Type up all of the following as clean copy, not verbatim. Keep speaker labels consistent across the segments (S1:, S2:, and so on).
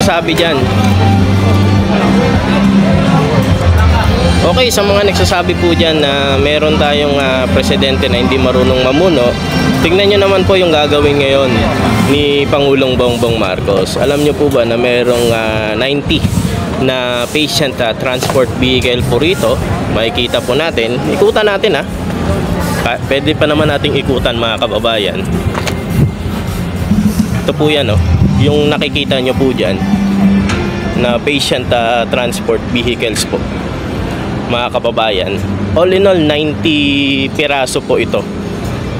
S1: nagsasabi dyan. Okay, sa mga nagsasabi po dyan na meron tayong presidente na hindi marunong mamuno, tingnan nyo naman po yung gagawin ngayon ni Pangulong Bongbong Marcos. Alam nyo po ba na merong 90 na patient transport vehicle po rito? Makikita po natin. Ikutan natin pwede pa naman nating ikutan mga kababayan. Ito po yan yung nakikita nyo po dyan na patient transport vehicles po mga kababayan. All in all 90 piraso po ito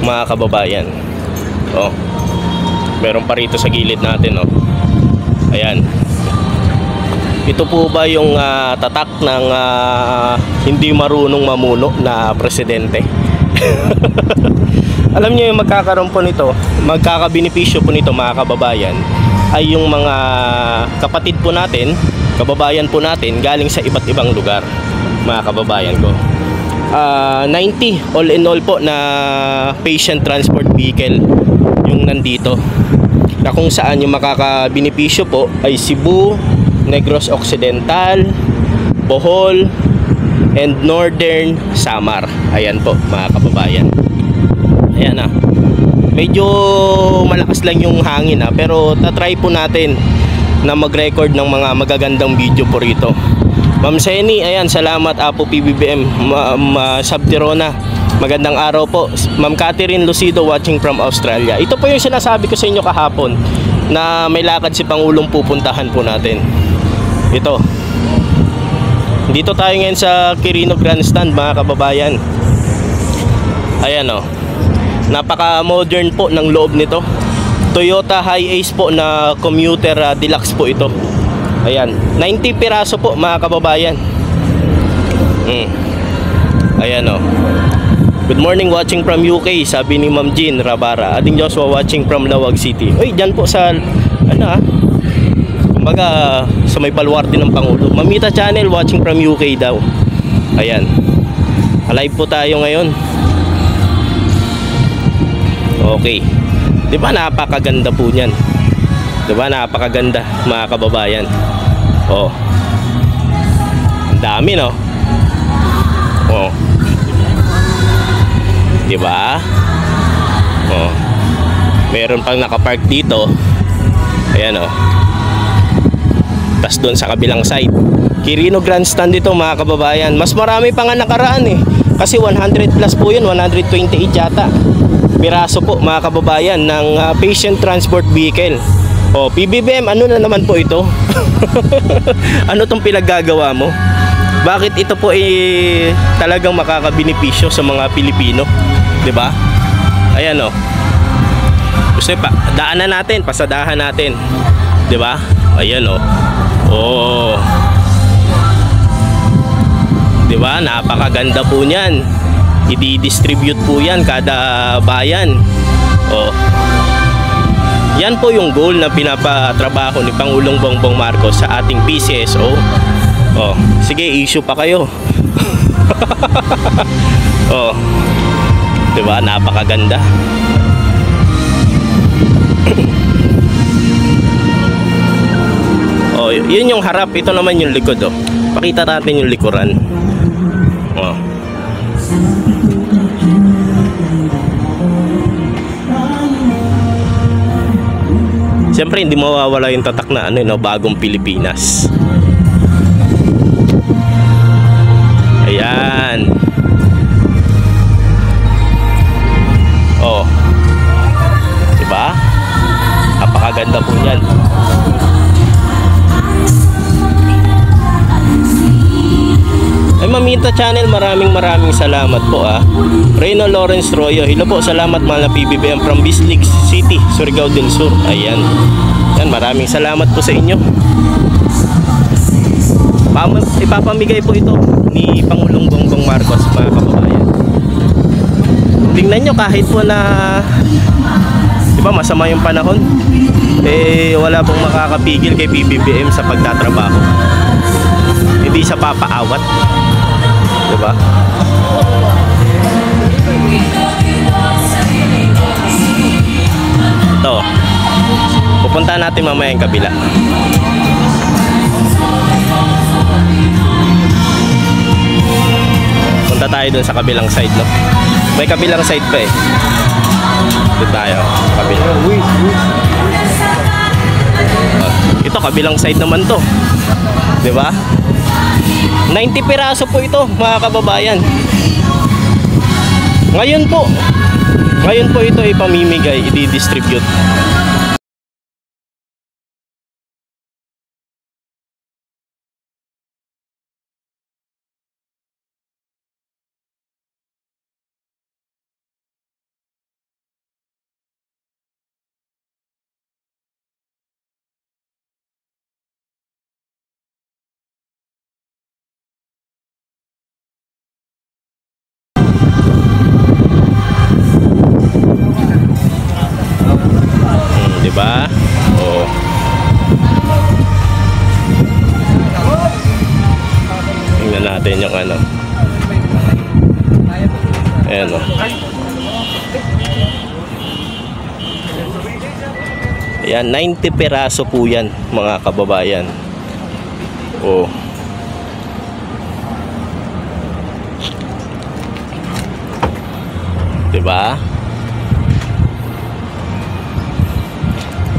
S1: mga kababayan. Meron pa rito sa gilid natin ayan. Ito po ba yung tatak ng hindi marunong mamuno na presidente? Alam niyo yung magkakaroon po nito, magkakabenepisyo po nito mga kababayan ay yung mga kapatid po natin, kababayan po natin galing sa iba't ibang lugar mga kababayan ko. 90 all in all po na patient transport vehicle yung nandito, na kung saan yung makakabenepisyo po ay Cebu, Negros Occidental, Bohol, and Northern Samar. Ayan po mga kababayan. Ayan medyo malakas lang yung hangin pero tatry po natin na mag-record ng mga magagandang video po rito. Ma'am Seni, ayan, salamat po PBBM. Sabtirona, magandang araw po. Ma'am Catherine Lucido watching from Australia. Ito po yung sinasabi ko sa inyo kahapon na may lakad si Pangulong pupuntahan po natin. Ito. Dito tayo ngayon sa Quirino Grandstand mga kababayan. Ayan napaka-modern po ng loob nito. Toyota Hiace po na commuter deluxe po ito. Ayan, 90 piraso po mga kababayan. Ayan Good morning watching from UK, sabi ni Ma'am Jean Rabara. Ading Joshua watching from Lawag City. Uy, dyan po sa kumbaga sa may baluarte ng Pangulo. Mamita Channel watching from UK daw. Ayan, alive po tayo ngayon. Okay, di ba napakaganda po niyan? Di ba napakaganda mga kababayan? Ang dami di ba? Meron pang nakapark dito. Ayan tas doon sa kabilang side, Quirino Grandstand dito mga kababayan. Mas marami pa nga nakaraan kasi 100 plus po yun, 128 yata piraso po mga kababayan ng patient transport vehicle. PBBM, ano na naman po ito? Ano tong pinaggagawa mo? Bakit ito po talagang makakabenepisyo sa mga Pilipino? 'Di ba? Ayan gusto pa daanan natin, pasadahan natin. 'Di ba? Ayan 'Di ba? Napakaganda po niyan. I-distribute po yan kada bayan. Yan po yung goal na pinapatrabaho ni Pangulong Bongbong Marcos sa ating PCSO. Sige, issue pa kayo. Diba? Napakaganda. Yun yung harap. Ito naman yung likod Pakita natin yung likuran. Siyempre hindi mawawala yung tatak na bagong Pilipinas. Ayan. Diba? Napakaganda po yan. Ay, Mamita Channel, maraming salamat po Reyno Lawrence Royo, hello po, salamat mahal na PBBM from Bislig City, Surigao del Sur. Ayan, maraming salamat po sa inyo. Ipapamigay po ito ni Pangulong Bongbong Marcos mga kababayan. Tingnan nyo, kahit po na diba masama yung panahon, wala pong makakapigil kay PBBM sa pagtatrabaho. Hindi sa papaawat, diba? Ito, pupunta natin mamaya yung kabila. tayo dun sa kabilang side, no? May kabilang side pa eh. Doon tayo, kabilang. Ito, kabilang side naman to. Di ba? 90 piraso po ito, mga kababayan. Ngayon po ito ipamimigay, i-distribute. Diba? Oh. Tingnan natin yung ano. Ayan o. Ayan, 90 peraso po yan, mga kababayan. Oh. Diba?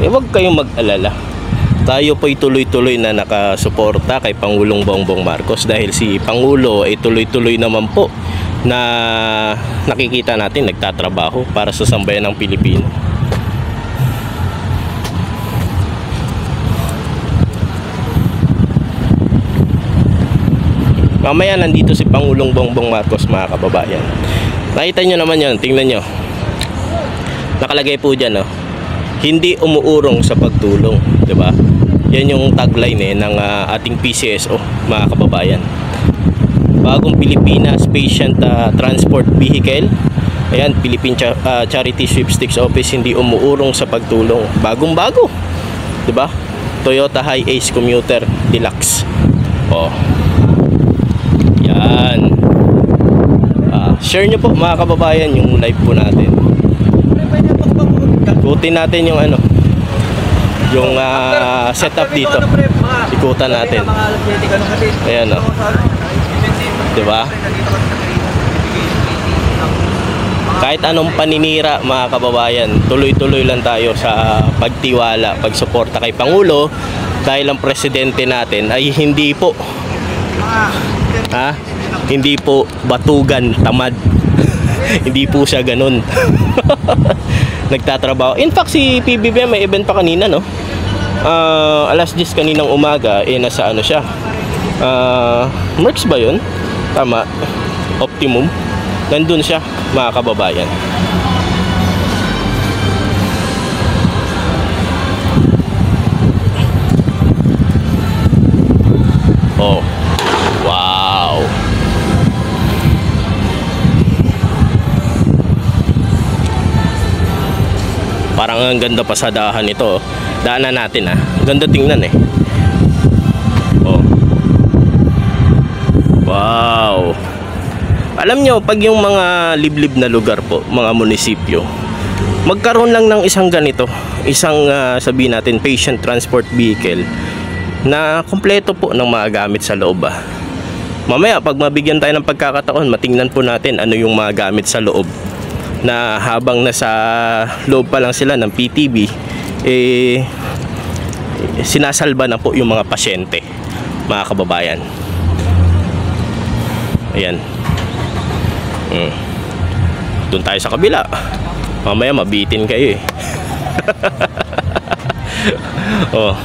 S1: Huwag kayong mag-alala. Tayo po'y tuloy-tuloy na nakasuporta kay Pangulong Bongbong Marcos dahil si Pangulo ay tuloy-tuloy naman po na nakikita natin nagtatrabaho para sa sambayan ng Pilipino. Mamaya nandito si Pangulong Bongbong Marcos, mga kababayan. Nakita nyo naman yun, tingnan nyo. Nakalagay po dyan, no? Hindi umuurong sa pagtulong, 'di ba? Yan yung tagline ng ating PCSO, mga kababayan. Bagong Pilipinas Patient Transport Vehicle. Ayan, Philippine Charity Sweepstakes Office, hindi umuurong sa pagtulong. Bagong-bago, 'di ba? Toyota Hi-Ace Commuter Deluxe. Oh. Yan. Share nyo po, mga kababayan, yung live po natin. Ikutin natin yung ano, yung setup dito. Ikutan natin. Ayan o. Diba? Kahit anong paninira, mga kababayan, tuloy-tuloy lang tayo sa pagtiwala, pagsuporta kay Pangulo dahil ang presidente natin ay hindi po hindi po batugan, tamad. Hindi po siya ganun. Nagtatrabaho. In fact, si PBBM may event pa kanina, no? Alas 10 kaninang umaga, nasa ano siya? Merx ba yun? Tama. Optimum. Nandun siya, mga kababayan. Oh. Wow. Parang ang ganda pasadahan ito. Daanan natin Ganda tingnan eh. Oh. Wow. Alam nyo, pag yung mga liblib na lugar po, mga munisipyo, magkaroon lang ng isang ganito, isang sabihin natin patient transport vehicle na kompleto po ng mga gamit sa loob. Mamaya pag mabigyan tayo ng pagkakataon, matingnan po natin ano yung mga gamit sa loob, na habang nasa loob pa lang sila ng PTV, sinasalba na po yung mga pasyente, mga kababayan. Ayan. Doon tayo sa kabila. Mamaya mabitin kayo eh. Oh.